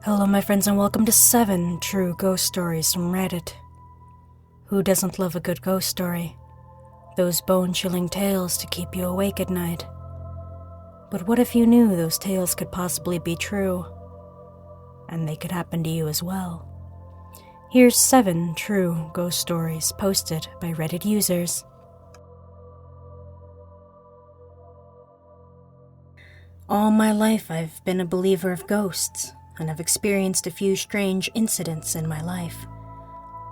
Hello my friends and welcome to 7 True Ghost Stories from Reddit. Who doesn't love a good ghost story? Those bone-chilling tales to keep you awake at night. But what if you knew those tales could possibly be true? And they could happen to you as well. Here's 7 true ghost stories posted by Reddit users. All my life I've been a believer of ghosts, and have experienced a few strange incidents in my life.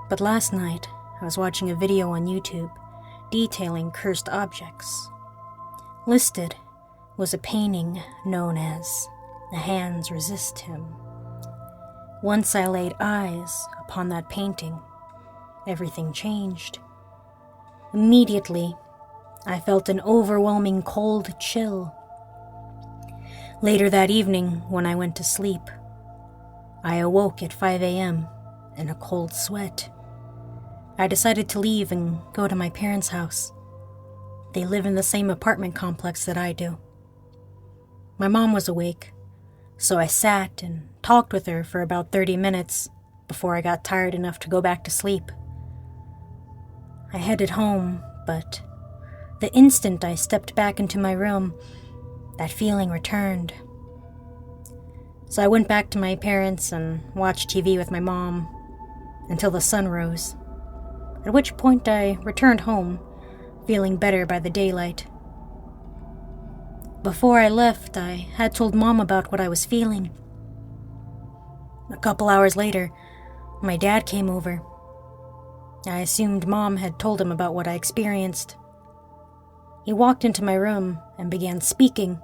But last night, I was watching a video on YouTube detailing cursed objects. Listed was a painting known as The Hands Resist Him. Once I laid eyes upon that painting, everything changed. Immediately, I felt an overwhelming cold chill. Later that evening, when I went to sleep, I awoke at 5 a.m. in a cold sweat. I decided to leave and go to my parents' house. They live in the same apartment complex that I do. My mom was awake, so I sat and talked with her for about 30 minutes before I got tired enough to go back to sleep. I headed home, but the instant I stepped back into my room, that feeling returned. So I went back to my parents and watched TV with my mom until the sun rose, at which point I returned home, feeling better by the daylight. Before I left, I had told Mom about what I was feeling. A couple hours later, my dad came over. I assumed Mom had told him about what I experienced. He walked into my room and began speaking.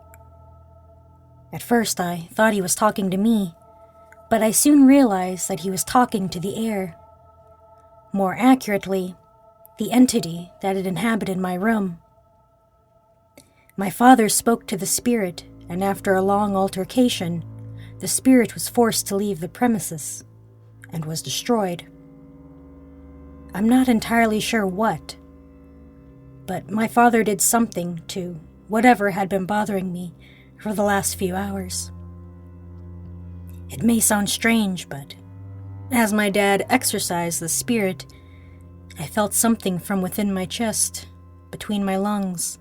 At first, I thought he was talking to me, but I soon realized that he was talking to the air. More accurately, the entity that had inhabited my room. My father spoke to the spirit, and after a long altercation, the spirit was forced to leave the premises and was destroyed. I'm not entirely sure what, but my father did something to whatever had been bothering me for the last few hours. It may sound strange, but as my dad exorcised the spirit, I felt something from within my chest, between my lungs,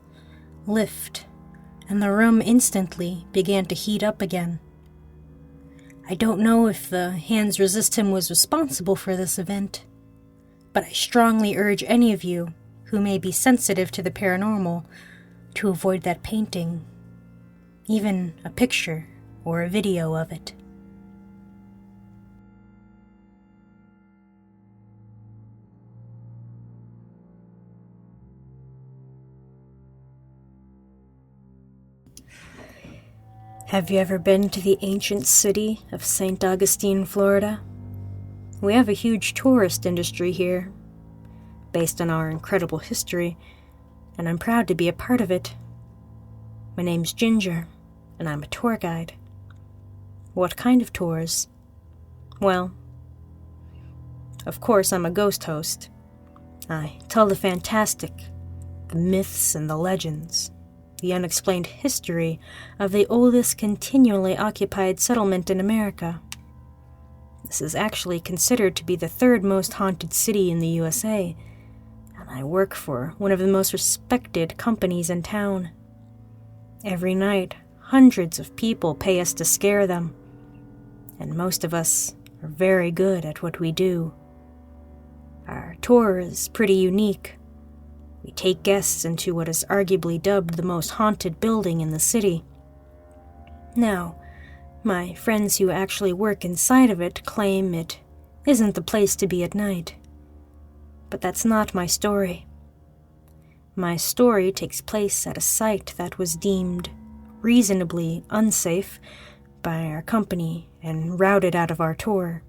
lift, and the room instantly began to heat up again. I don't know if the Hands Resist Him was responsible for this event, but I strongly urge any of you who may be sensitive to the paranormal to avoid that painting, even a picture or a video of it. Have you ever been to the ancient city of St. Augustine, Florida? We have a huge tourist industry here, based on our incredible history, and I'm proud to be a part of it. My name's Ginger, and I'm a tour guide. What kind of tours? Well, of course I'm a ghost host. I tell the fantastic, the myths and the legends, the unexplained history of the oldest continually occupied settlement in America. This is actually considered to be the third most haunted city in the USA, and I work for one of the most respected companies in town. Every night, hundreds of people pay us to scare them, and most of us are very good at what we do. Our tour is pretty unique. We take guests into what is arguably dubbed the most haunted building in the city. Now, my friends who actually work inside of it claim it isn't the place to be at night. But that's not my story. My story takes place at a site that was deemed reasonably unsafe by our company and routed out of our tour.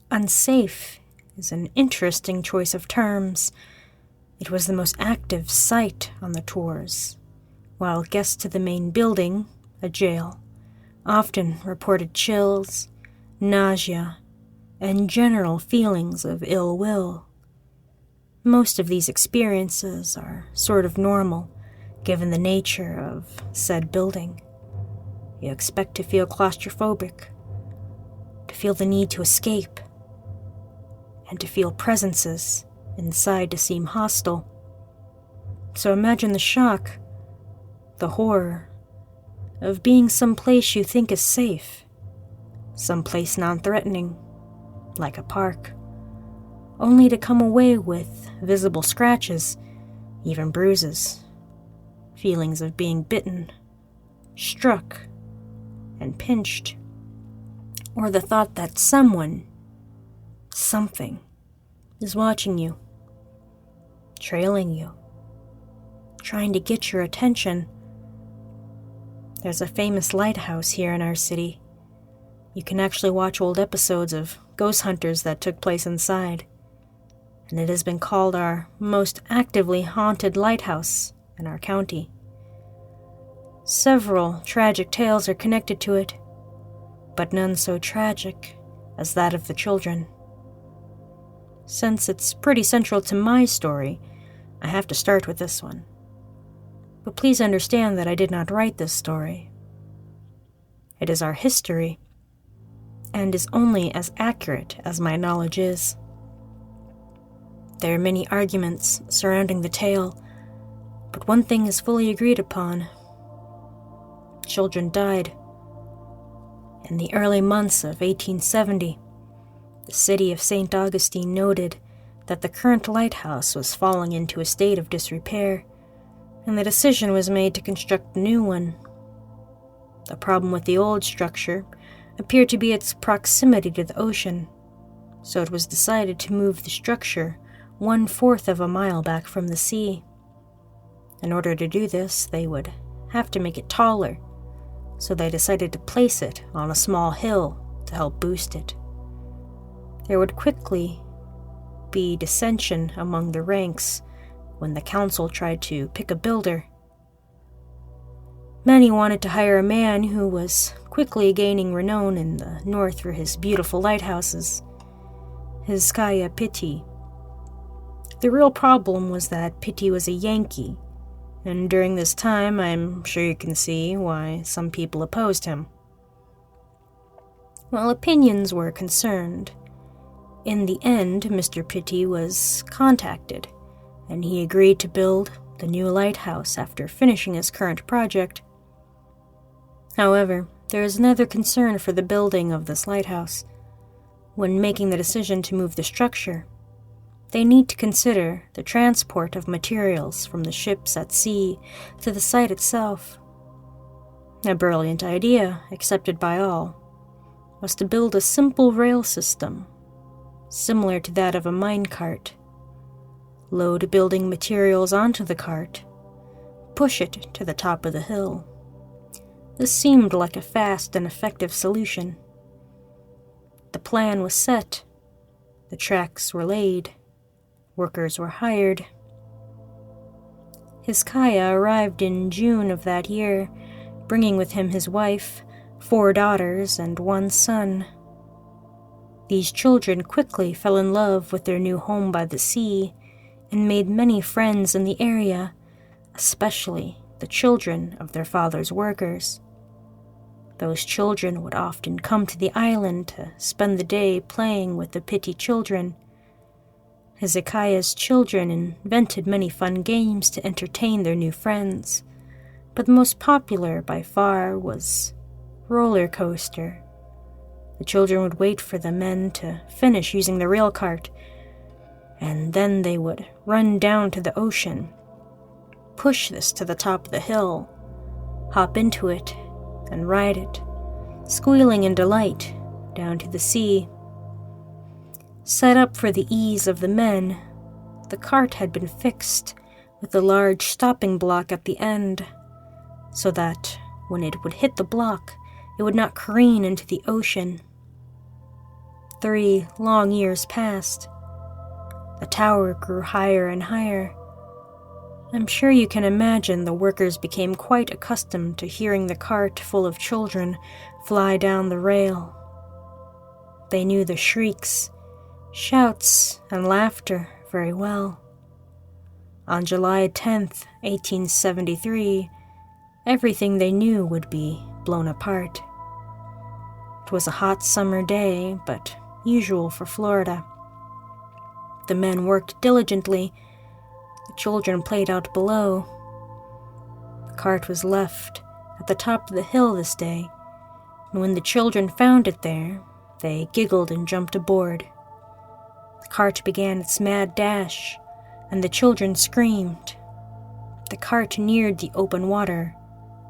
Unsafe is an interesting choice of terms. It was the most active site on the tours, while guests to the main building, a jail, often reported chills, nausea, and general feelings of ill will. Most of these experiences are sort of normal, given the nature of said building. You expect to feel claustrophobic, to feel the need to escape, and to feel presences inside to seem hostile. So imagine the shock, the horror, of being someplace you think is safe, someplace non-threatening, like a park, only to come away with visible scratches, even bruises, feelings of being bitten, struck, and pinched, or the thought that someone, something, is watching you, trailing you, trying to get your attention. There's a famous lighthouse here in our city. You can actually watch old episodes of ghost hunters that took place inside, and it has been called our most actively haunted lighthouse in our county. Several tragic tales are connected to it, but none so tragic as that of the children. Since it's pretty central to my story, I have to start with this one. But please understand that I did not write this story. It is our history, and is only as accurate as my knowledge is. There are many arguments surrounding the tale, but one thing is fully agreed upon. Children died. In the early months of 1870, the city of St. Augustine noted that the current lighthouse was falling into a state of disrepair, and the decision was made to construct a new one. The problem with the old structure appeared to be its proximity to the ocean, so it was decided to move the structure 1/4 of a mile back from the sea. In order to do this, they would have to make it taller, so they decided to place it on a small hill to help boost it. There would quickly be dissension among the ranks when the council tried to pick a builder. Many wanted to hire a man who was quickly gaining renown in the north for his beautiful lighthouses, Hezekiah Pitti. The real problem was that Pitti was a Yankee, and during this time I'm sure you can see why some people opposed him. While opinions were concerned, in the end Mr. Pitti was contacted, and he agreed to build the new lighthouse after finishing his current project. However, there is another concern for the building of this lighthouse. When making the decision to move the structure, they need to consider the transport of materials from the ships at sea to the site itself. A brilliant idea, accepted by all, was to build a simple rail system, similar to that of a minecart. Load building materials onto the cart, push it to the top of the hill. This seemed like a fast and effective solution. The plan was set, the tracks were laid, workers were hired. Hezekiah arrived in June of that year, bringing with him his wife, 4 daughters, and 1 son. These children quickly fell in love with their new home by the sea, and made many friends in the area, especially the children of their father's workers. Those children would often come to the island to spend the day playing with the Pitti children. Hezekiah's children invented many fun games to entertain their new friends, but the most popular by far was roller coaster. The children would wait for the men to finish using the rail cart, and then they would run down to the ocean, push this to the top of the hill, hop into it, and ride it, squealing in delight, down to the sea. Set up for the ease of the men, the cart had been fixed with a large stopping block at the end, so that when it would hit the block, it would not careen into the ocean. 3 long years passed. The tower grew higher and higher. I'm sure you can imagine the workers became quite accustomed to hearing the cart full of children fly down the rail. They knew the shrieks, shouts, and laughter very well. On July 10th, 1873, everything they knew would be blown apart. It was a hot summer day, but usual for Florida. The men worked diligently. The children played out below. The cart was left at the top of the hill this day, and when the children found it there, they giggled and jumped aboard. The cart began its mad dash, and the children screamed. The cart neared the open water,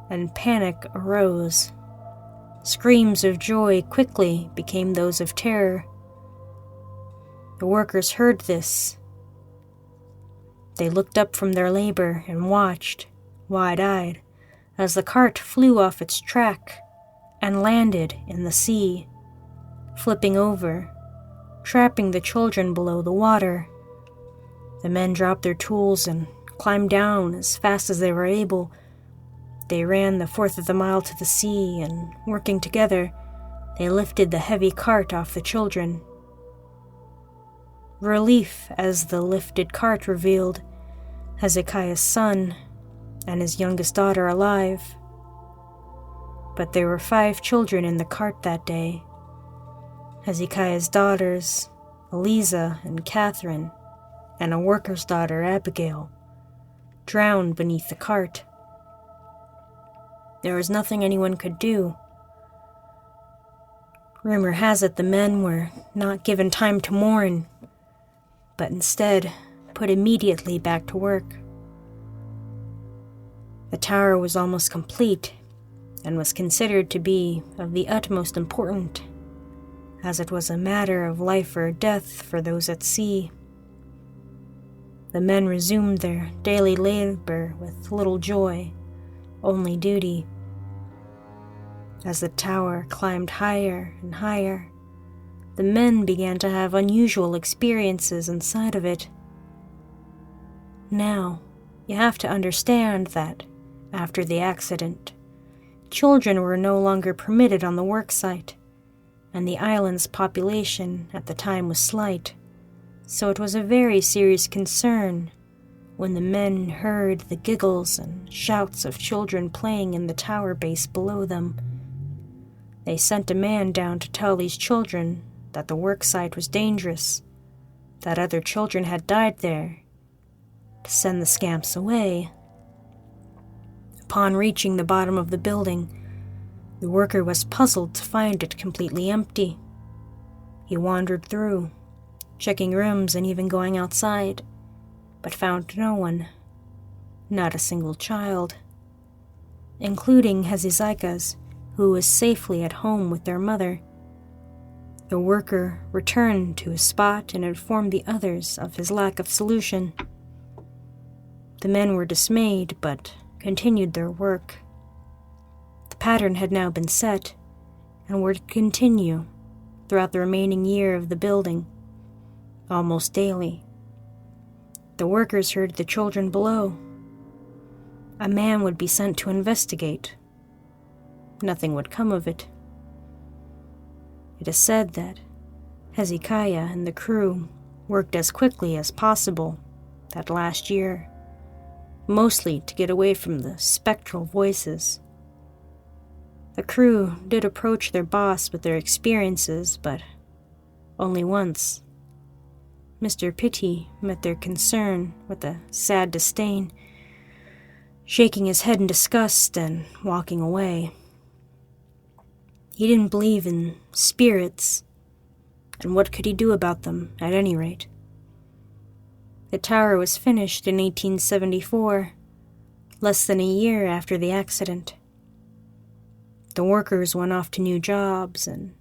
and panic arose. Screams of joy quickly became those of terror. The workers heard this. They looked up from their labor and watched, wide-eyed, as the cart flew off its track and landed in the sea, flipping over, trapping the children below the water. The men dropped their tools and climbed down as fast as they were able. They ran the fourth of the mile to the sea, and working together, they lifted the heavy cart off the children. Relief as the lifted cart revealed Hezekiah's son and his youngest daughter alive. But there were 5 children in the cart that day. Hezekiah's daughters, Eliza and Catherine, and a worker's daughter, Abigail, drowned beneath the cart. There was nothing anyone could do. Rumor has it the men were not given time to mourn, but instead put immediately back to work. The tower was almost complete and was considered to be of the utmost importance, as it was a matter of life or death for those at sea. The men resumed their daily labor with little joy, only duty. As the tower climbed higher and higher, the men began to have unusual experiences inside of it. Now, you have to understand that, after the accident, children were no longer permitted on the worksite, and the island's population at the time was slight, so it was a very serious concern when the men heard the giggles and shouts of children playing in the tower base below them. They sent a man down to tell these children that the worksite was dangerous, that other children had died there, to send the scamps away. Upon reaching the bottom of the building, the worker was puzzled to find it completely empty. He wandered through, checking rooms and even going outside, but found no one, not a single child, including Hezekiah's, who was safely at home with their mother. The worker returned to his spot and informed the others of his lack of solution. The men were dismayed, but continued their work. The pattern had now been set, and were to continue throughout the remaining year of the building, almost daily. The workers heard the children below. A man would be sent to investigate. Nothing would come of it. It is said that Hezekiah and the crew worked as quickly as possible that last year, mostly to get away from the spectral voices. The crew did approach their boss with their experiences, but only once. Mr. Pitty met their concern with a sad disdain, shaking his head in disgust and walking away. He didn't believe in spirits, and what could he do about them, at any rate? The tower was finished in 1874, less than a year after the accident. The workers went off to new jobs, and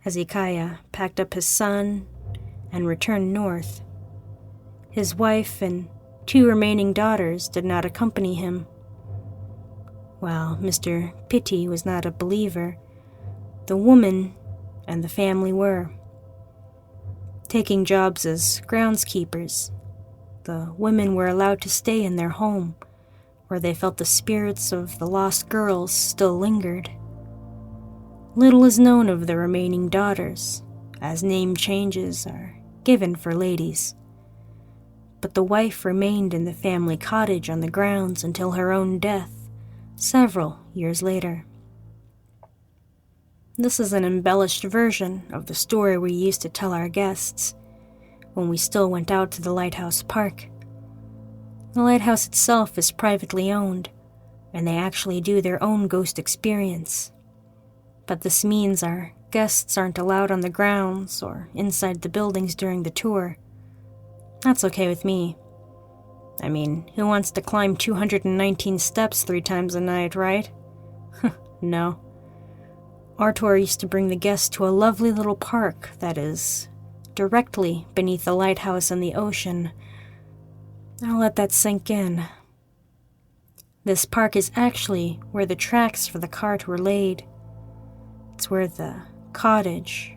Hezekiah packed up his son and returned north. His wife and 2 remaining daughters did not accompany him. While Mr. Pitty was not a believer, the woman and the family were. Taking jobs as groundskeepers, the women were allowed to stay in their home, where they felt the spirits of the lost girls still lingered. Little is known of the remaining daughters, as name changes are given for ladies. But the wife remained in the family cottage on the grounds until her own death, several years later. This is an embellished version of the story we used to tell our guests when we still went out to the lighthouse park. The lighthouse itself is privately owned, and they actually do their own ghost experience. But this means our guests aren't allowed on the grounds or inside the buildings during the tour. That's okay with me. I mean, who wants to climb 219 steps 3 times a night, right? No. Our tour used to bring the guests to a lovely little park that is directly beneath the lighthouse and the ocean. I'll let that sink in. This park is actually where the tracks for the cart were laid. It's where the cottage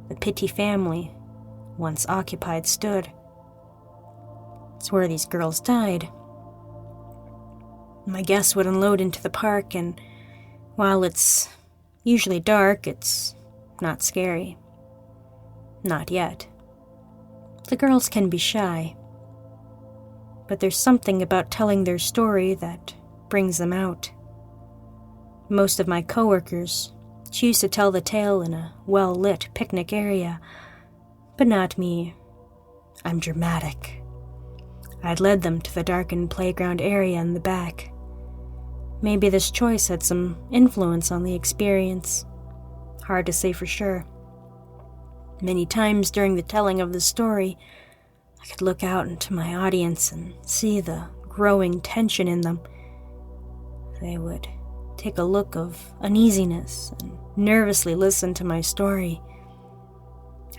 the Pitti family once occupied stood. It's where these girls died. My guests would unload into the park, and while it's usually dark, it's not scary. Not yet. The girls can be shy, but there's something about telling their story that brings them out. Most of my coworkers choose to tell the tale in a well-lit picnic area, but not me. I'm dramatic. I'd led them to the darkened playground area in the back. Maybe this choice had some influence on the experience. Hard to say for sure. Many times during the telling of the story, I could look out into my audience and see the growing tension in them. They would take a look of uneasiness and nervously listen to my story.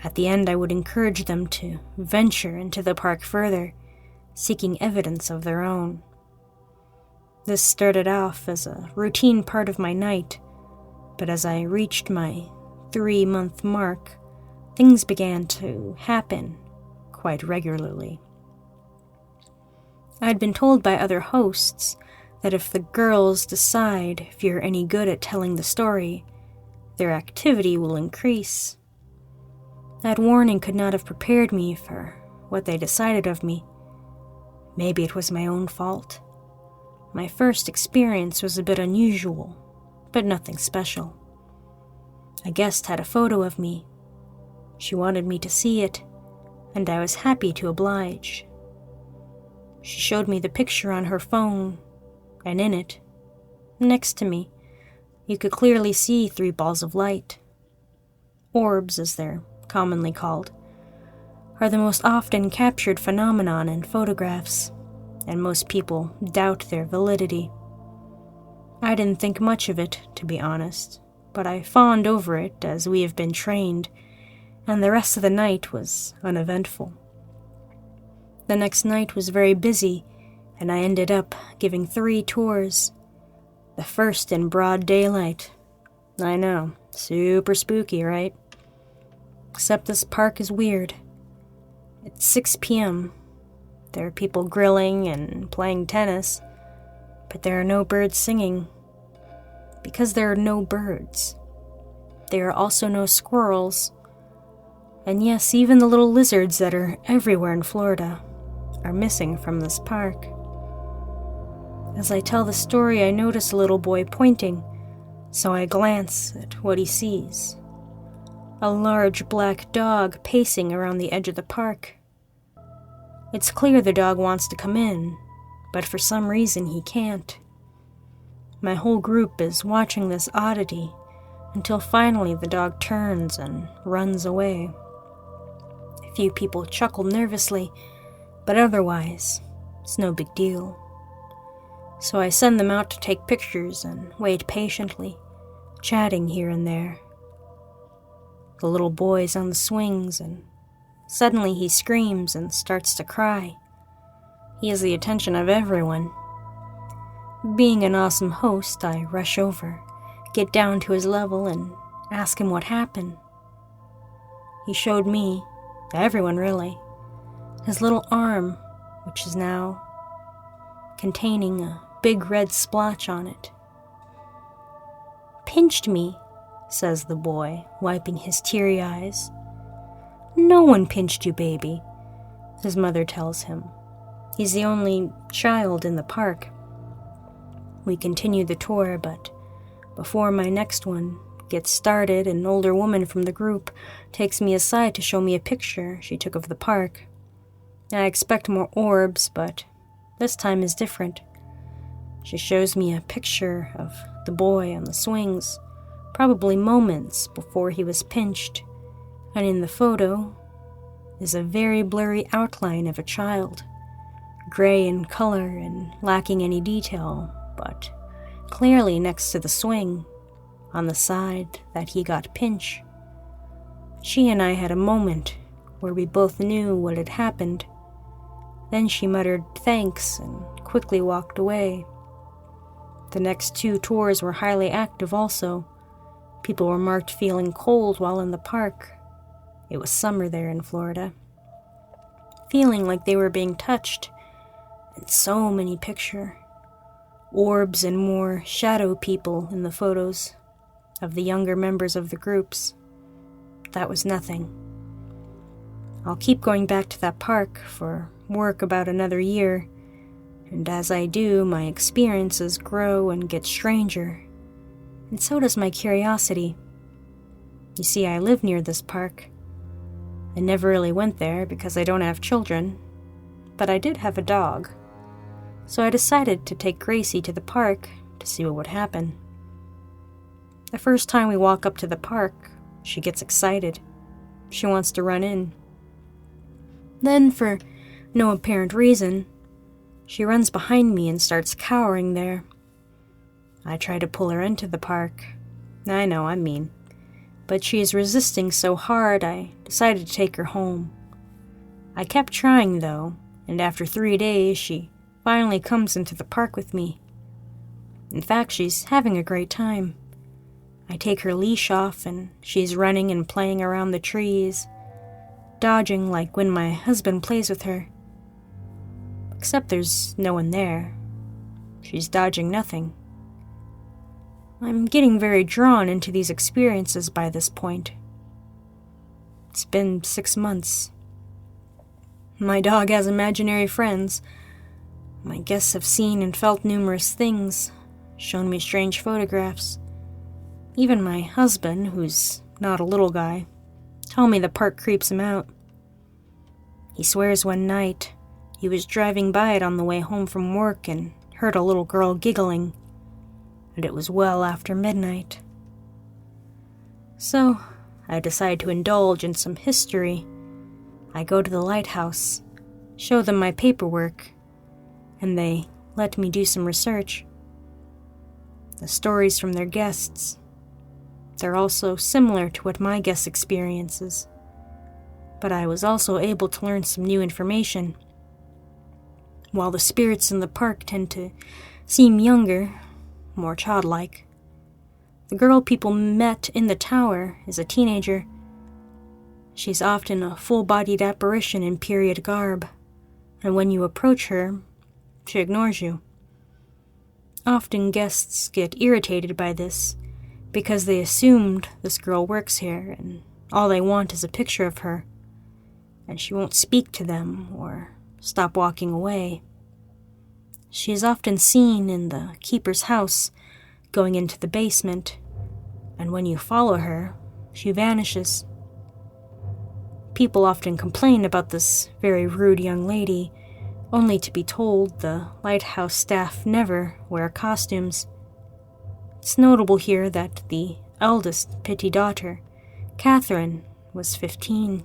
At the end, I would encourage them to venture into the park further, seeking evidence of their own. This started off as a routine part of my night, but as I reached my 3-month mark, things began to happen quite regularly. I'd been told by other hosts that if the girls decide if you're any good at telling the story, their activity will increase. That warning could not have prepared me for what they decided of me. Maybe it was my own fault. My first experience was a bit unusual, but nothing special. A guest had a photo of me. She wanted me to see it, and I was happy to oblige. She showed me the picture on her phone, and in it, next to me, you could clearly see 3 balls of light. Orbs, as they're commonly called, are the most often captured phenomenon in photographs, and most people doubt their validity. I didn't think much of it, to be honest, but I fawned over it as we have been trained, and the rest of the night was uneventful. The next night was very busy, and I ended up giving 3 tours. The first in broad daylight. I know, super spooky, right? Except this park is weird. It's 6 p.m. There are people grilling and playing tennis, but there are no birds singing. Because there are no birds, there are also no squirrels. And yes, even the little lizards that are everywhere in Florida are missing from this park. As I tell the story, I notice a little boy pointing, so I glance at what he sees. A large black dog pacing around the edge of the park. It's clear the dog wants to come in, but for some reason he can't. My whole group is watching this oddity until finally the dog turns and runs away. A few people chuckle nervously, but otherwise, it's no big deal. So I send them out to take pictures and wait patiently, chatting here and there. The little boy's on the swings, and suddenly he screams and starts to cry. He has the attention of everyone. Being an awesome host, I rush over, get down to his level, and ask him what happened. He showed me, everyone really, his little arm, which is now containing a big red splotch on it. "Pinched me," says the boy, wiping his teary eyes. "No one pinched you, baby," his mother tells him. He's the only child in the park. We continue the tour, but before my next one gets started, an older woman from the group takes me aside to show me a picture she took of the park. I expect more orbs, but this time is different. She shows me a picture of the boy on the swings, probably moments before he was pinched, and in the photo is a very blurry outline of a child, gray in color and lacking any detail, but clearly next to the swing, on the side that he got pinched. She and I had a moment where we both knew what had happened. Then she muttered thanks and quickly walked away. The next 2 tours were highly active also. People were marked feeling cold while in the park. It was summer there in Florida. Feeling like they were being touched. And so many picture. Orbs and more shadow people in the photos of the younger members of the groups. That was nothing. I'll keep going back to that park for work about another year, and as I do, my experiences grow and get stranger, and so does my curiosity. You see, I live near this park. I never really went there because I don't have children, but I did have a dog, so I decided to take Gracie to the park to see what would happen. The first time we walk up to the park, she gets excited. She wants to run in. Then, for no apparent reason, she runs behind me and starts cowering there. I try to pull her into the park. I know, I'm mean. But she is resisting so hard, I decided to take her home. I kept trying, though, and after 3 days, she finally comes into the park with me. In fact, she's having a great time. I take her leash off, and she's running and playing around the trees, dodging like when my husband plays with her. Except there's no one there. She's dodging nothing. I'm getting very drawn into these experiences by this point. It's been 6 months. My dog has imaginary friends. My guests have seen and felt numerous things, shown me strange photographs. Even my husband, who's not a little guy, told me the park creeps him out. He swears one night he was driving by it on the way home from work and heard a little girl giggling, and it was well after midnight. So, I decide to indulge in some history. I go to the lighthouse, show them my paperwork, and they let me do some research. The stories from their guests, they're also similar to what my guest experiences, but I was also able to learn some new information. While the spirits in the park tend to seem younger, more childlike, the girl people met in the tower is a teenager. She's often a full-bodied apparition in period garb, and when you approach her, she ignores you. Often guests get irritated by this, because they assumed this girl works here, and all they want is a picture of her, and she won't speak to them or stop walking away. She is often seen in the keeper's house, going into the basement, and when you follow her, she vanishes. People often complain about this very rude young lady, only to be told the lighthouse staff never wear costumes. It's notable here that the eldest Pitti daughter, Catherine, was 15.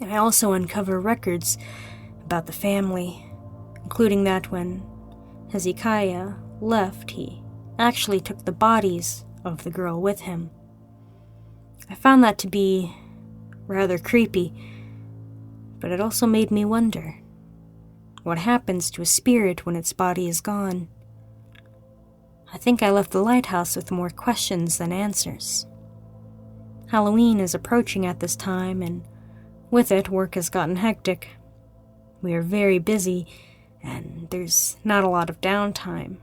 And I also uncover records about the family, including that when Hezekiah left, he actually took the bodies of the girl with him. I found that to be rather creepy, but it also made me wonder, what happens to a spirit when its body is gone? I think I left the lighthouse with more questions than answers. Halloween is approaching at this time, and with it, work has gotten hectic. We are very busy, and there's not a lot of downtime.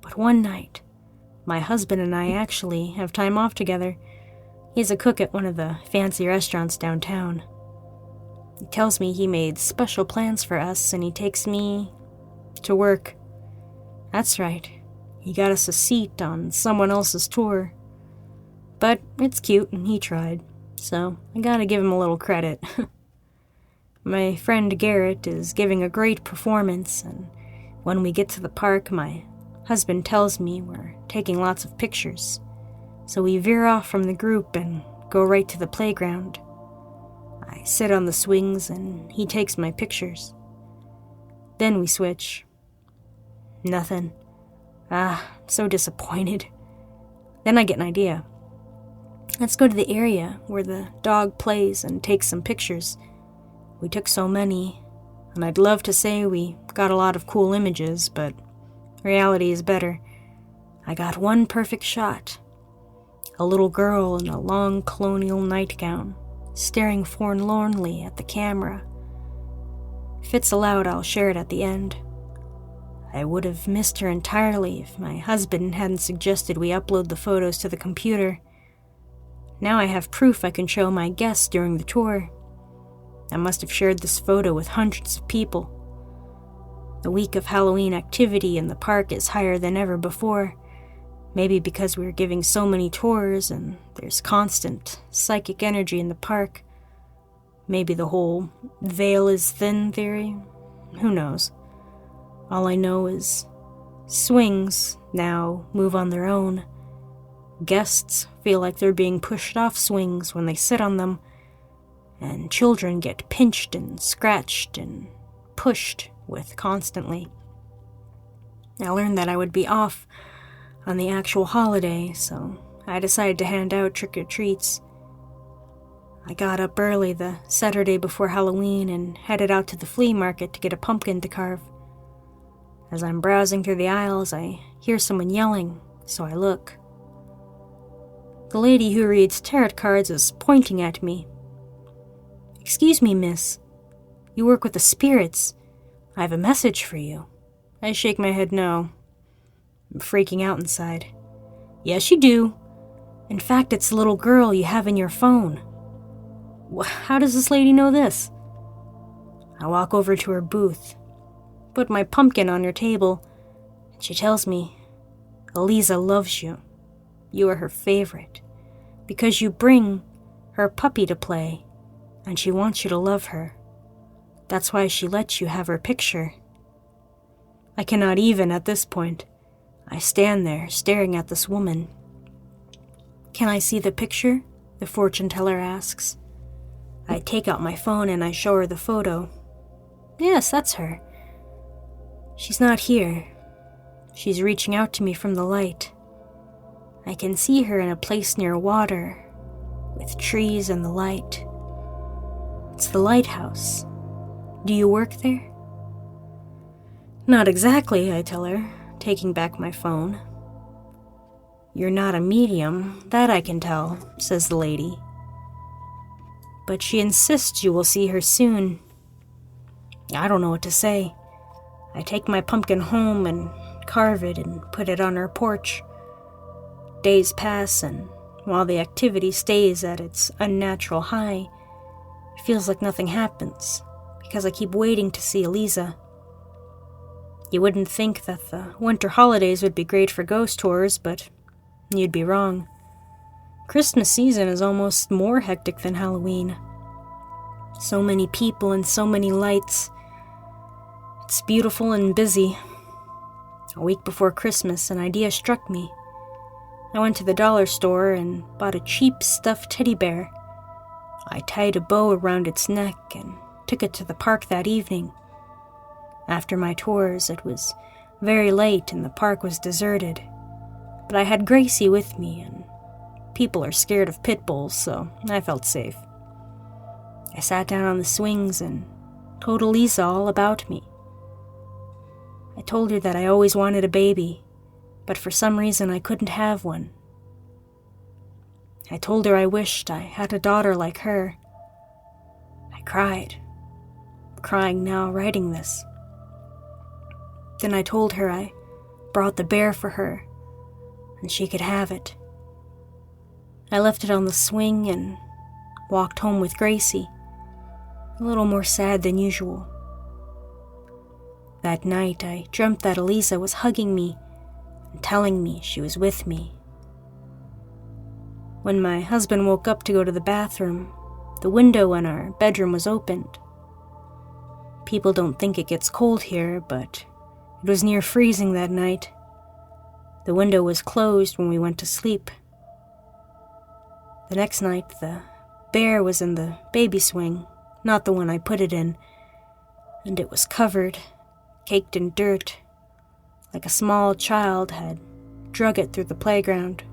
But one night, my husband and I actually have time off together. He's a cook at one of the fancy restaurants downtown. He tells me he made special plans for us, and he takes me to work. That's right. He got us a seat on someone else's tour. But it's cute and he tried, so I gotta give him a little credit. My friend Garrett is giving a great performance, and when we get to the park, my husband tells me we're taking lots of pictures. So we veer off from the group and go right to the playground. I sit on the swings and he takes my pictures. Then we switch. Nothing. So disappointed. Then I get an idea. Let's go to the area where the dog plays and take some pictures. We took so many, and I'd love to say we got a lot of cool images, but reality is better. I got one perfect shot. A little girl in a long colonial nightgown, staring forlornly at the camera. If it's allowed, I'll share it at the end. I would have missed her entirely if my husband hadn't suggested we upload the photos to the computer. Now I have proof I can show my guests during the tour. I must have shared this photo with hundreds of people. The week of Halloween activity in the park is higher than ever before. Maybe because we're giving so many tours and there's constant psychic energy in the park. Maybe the whole veil is thin theory. Who knows? All I know is swings now move on their own. Guests feel like they're being pushed off swings when they sit on them, and children get pinched and scratched and pushed with constantly. I learned that I would be off on the actual holiday, so I decided to hand out trick-or-treats. I got up early the Saturday before Halloween and headed out to the flea market to get a pumpkin to carve. As I'm browsing through the aisles, I hear someone yelling, so I look. The lady who reads tarot cards is pointing at me. "Excuse me, miss. You work with the spirits. I have a message for you." I shake my head no. I'm freaking out inside. "Yes, you do. In fact, it's the little girl you have in your phone." "How does this lady know this?" I walk over to her booth, put my pumpkin on her table, and she tells me, "Eliza loves you. You are her favorite, because you bring her puppy to play, and she wants you to love her. That's why she lets you have her picture." I cannot even at this point. I stand there, staring at this woman. "Can I see the picture?" the fortune teller asks. I take out my phone and I show her the photo. "Yes, that's her. She's not here. She's reaching out to me from the light. I can see her in a place near water, with trees and the light. It's the lighthouse. Do you work there?" "Not exactly," I tell her, taking back my phone. "You're not a medium, that I can tell," says the lady. "But she insists you will see her soon." I don't know what to say. I take my pumpkin home and carve it and put it on her porch. Days pass, and while the activity stays at its unnatural high, it feels like nothing happens, because I keep waiting to see Eliza. You wouldn't think that the winter holidays would be great for ghost tours, but you'd be wrong. Christmas season is almost more hectic than Halloween. So many people and so many lights. It's beautiful and busy. A week before Christmas, an idea struck me. I went to the dollar store and bought a cheap stuffed teddy bear. I tied a bow around its neck and took it to the park that evening. After my tours, it was very late and the park was deserted. But I had Gracie with me, and people are scared of pit bulls, so I felt safe. I sat down on the swings and told Eliza all about me. I told her that I always wanted a baby, but for some reason I couldn't have one. I told her I wished I had a daughter like her. I cried, crying now writing this. Then I told her I brought the bear for her, and she could have it. I left it on the swing and walked home with Gracie, a little more sad than usual. That night, I dreamt that Eliza was hugging me and telling me she was with me. When my husband woke up to go to the bathroom, the window in our bedroom was opened. People don't think it gets cold here, but it was near freezing that night. The window was closed when we went to sleep. The next night, the bear was in the baby swing, not the one I put it in, and it was covered, caked in dirt, like a small child had drug it through the playground.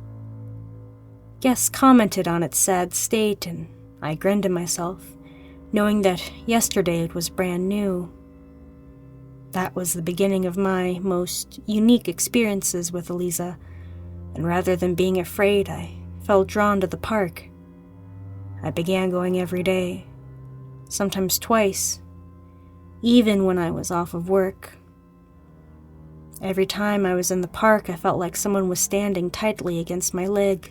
Guests commented on its sad state, and I grinned to myself, knowing that yesterday it was brand new. That was the beginning of my most unique experiences with Eliza, and rather than being afraid, I felt drawn to the park. I began going every day, sometimes twice, even when I was off of work. Every time I was in the park, I felt like someone was standing tightly against my leg,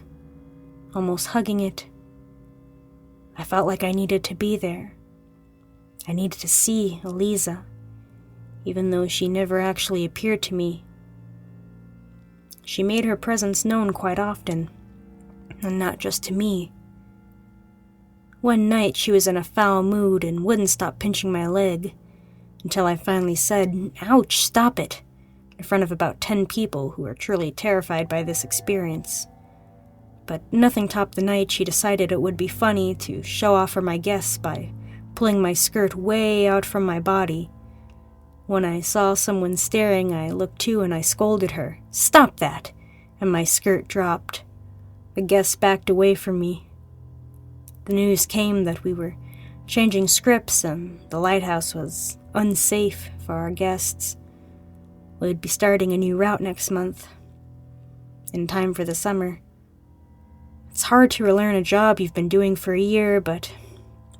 almost hugging it. I felt like I needed to be there. I needed to see Eliza, even though she never actually appeared to me. She made her presence known quite often, and not just to me. One night she was in a foul mood and wouldn't stop pinching my leg, until I finally said, "Ouch, stop it," in front of about 10 people who were truly terrified by this experience. But nothing topped the night she decided it would be funny to show off for my guests by pulling my skirt way out from my body. When I saw someone staring, I looked too and I scolded her, "Stop that!" and my skirt dropped. The guests backed away from me. The news came that we were changing scripts and the lighthouse was unsafe for our guests. We'd be starting a new route next month, in time for the summer. It's hard to relearn a job you've been doing for a year, but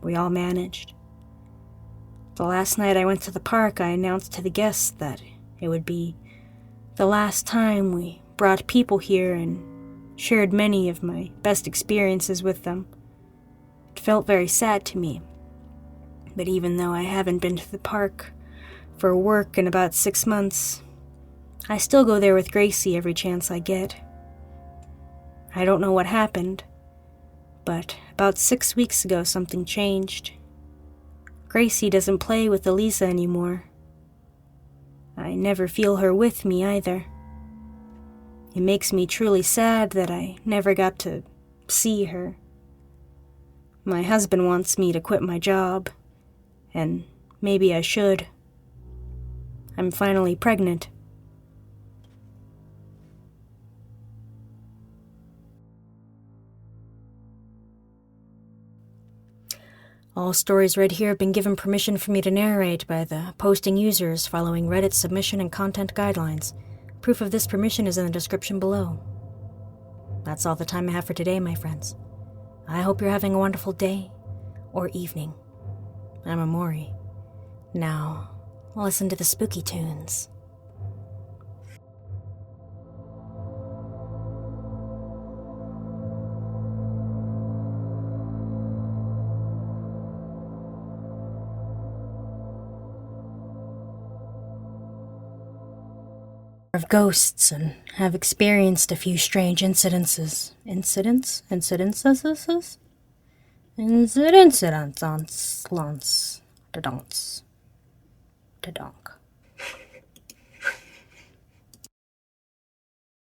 we all managed. The last night I went to the park, I announced to the guests that it would be the last time we brought people here and shared many of my best experiences with them. It felt very sad to me, but even though I haven't been to the park for work in about 6 months, I still go there with Gracie every chance I get. I don't know what happened, but about 6 weeks ago something changed. Gracie doesn't play with Eliza anymore. I never feel her with me either. It makes me truly sad that I never got to see her. My husband wants me to quit my job, and maybe I should. I'm finally pregnant. All stories read here have been given permission for me to narrate by the posting users following Reddit submission and content guidelines. Proof of this permission is in the description below. That's all the time I have for today, my friends. I hope you're having a wonderful day or evening. I'm Amori. Now, listen to the spooky tunes. Of ghosts and have experienced a few strange incidences. Incidences?